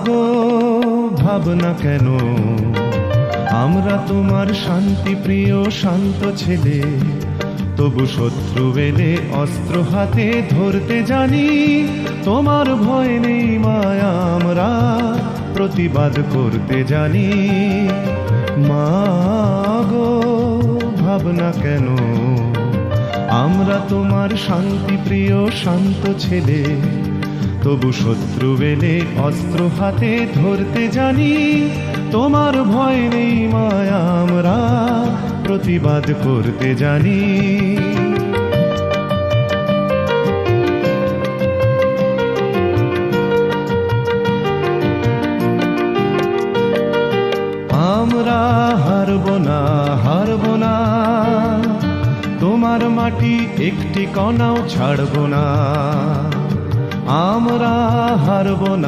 গো ভাবনা কেন, আমরা তোমার শান্তি প্রিয় শান্ত ছেলে, তবু শত্রু এলে অস্ত্র হাতে ধরতে জানি। তোমার ভয় নেই মায়া, আমরা প্রতিবাদ করতে জানি। মা গো ভাবনা কেন, আমরা তোমার শান্তি প্রিয় শান্ত ছেলে, তবু শত্রু এলে অস্ত্র হাতে ধরতে জানি। তোমার ভয় নেই মায়া, আমরা প্রতিবাদ করতে জানি। আমরা হারব না, হারব না, তোমার মাটি একটি কণাও ছাড়ব না। আমরা হারব না।